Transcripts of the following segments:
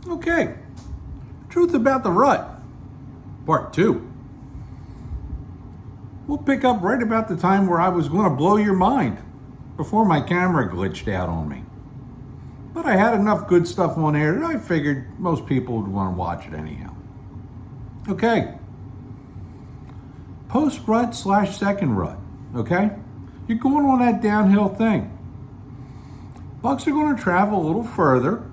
Okay, truth about the rut, part two. We'll pick up right about the time where I was going to blow your mind before my camera glitched out on me. But I had enough good stuff on air that I figured most people would want to watch it anyhow. Okay, post rut / second rut, okay? You're going on that downhill thing. Bucks are going to travel a little further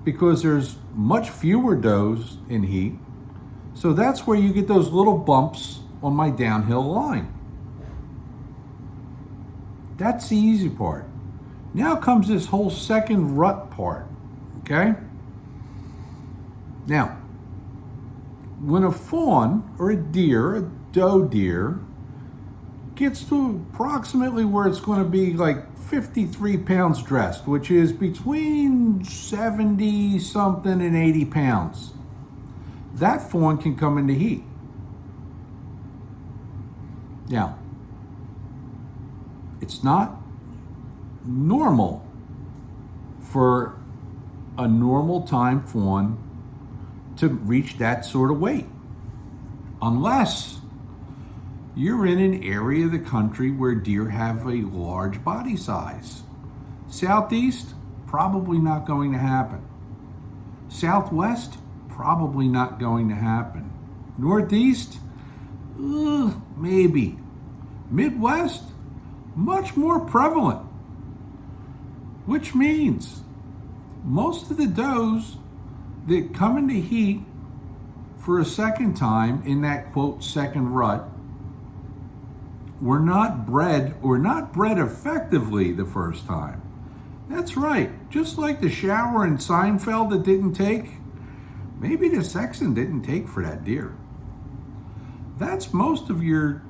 because there's much fewer does in heat. So that's where you get those little bumps on my downhill line. That's the easy part. Now comes this whole second rut part, okay? Now, when a fawn or a deer, a doe deer, gets to approximately where it's going to be like 53 pounds dressed, which is between 70 something and 80 pounds, that fawn can come into heat. Now, it's not normal for a normal time fawn to reach that sort of weight, unless you're in an area of the country where deer have a large body size. Southeast, probably not going to happen. Southwest, probably not going to happen. Northeast, maybe. Midwest, much more prevalent. Which means most of the does that come into heat for a second time in that quote second rut were not bred effectively the first time. That's right. Just like the shower in Seinfeld that didn't take, maybe the sexton didn't take for that deer. That's most of your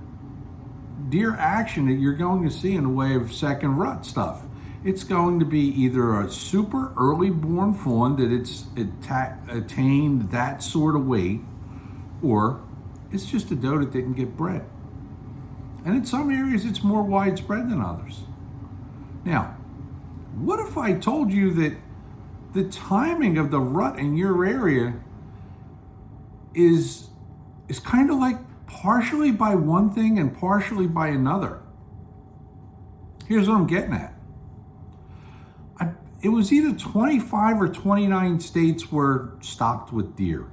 deer action that you're going to see in the way of second rut stuff. It's going to be either a super early born fawn that it's attained that sort of weight, or it's just a doe that didn't get bred. And in some areas, it's more widespread than others. Now, what if I told you that the timing of the rut in your area is kind of like partially by one thing and partially by another? Here's what I'm getting at. It was either 25 or 29 states were stocked with deer.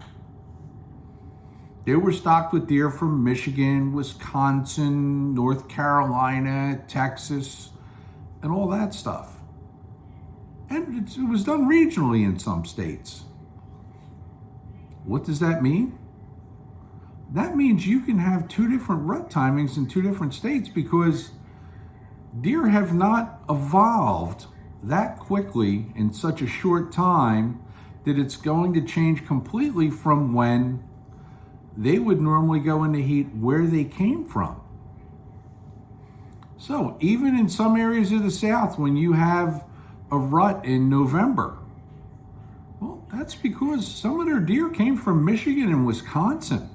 They were stocked with deer from Michigan, Wisconsin, North Carolina, Texas, and all that stuff. And it was done regionally in some states. What does that mean? That means you can have two different rut timings in two different states because deer have not evolved that quickly in such a short time that it's going to change completely from when they would normally go into heat where they came from. So even in some areas of the South, when you have a rut in November, well, that's because some of their deer came from Michigan and Wisconsin.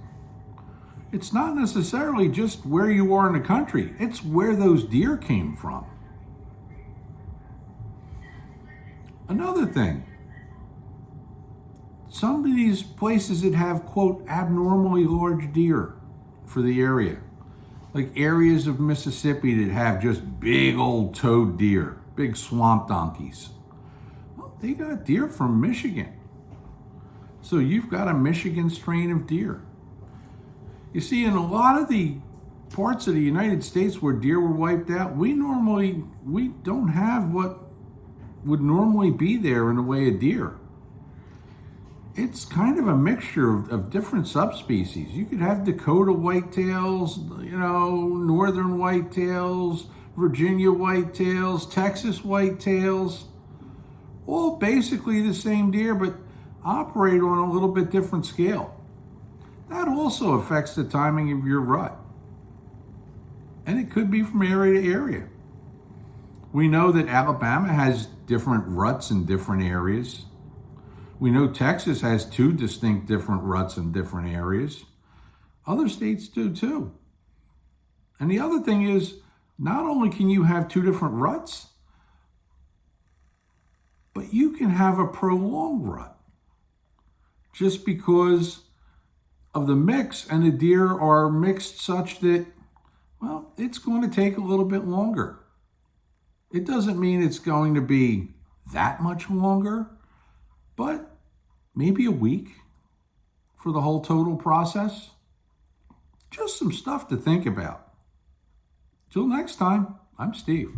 It's not necessarily just where you are in the country, it's where those deer came from. Another thing, some of these places that have, quote, abnormally large deer for the area, like areas of Mississippi that have just big old toed deer, big swamp donkeys, well, they got deer from Michigan. So you've got a Michigan strain of deer. You see, in a lot of the parts of the United States where deer were wiped out, we don't have what would normally be there in the way of deer. It's kind of a mixture of different subspecies. You could have Dakota whitetails, northern whitetails, Virginia whitetails, Texas whitetails, all basically the same deer, but operate on a little bit different scale. That also affects the timing of your rut. And it could be from area to area. We know that Alabama has different ruts in different areas. We know Texas has two distinct different ruts in different areas. Other states do too. And the other thing is, not only can you have two different ruts, but you can have a prolonged rut. just because of the mix, and the deer are mixed such that, well, it's going to take a little bit longer. It doesn't mean it's going to be that much longer, but maybe a week for the whole total process. Just some stuff to think about. Till next time, I'm Steve.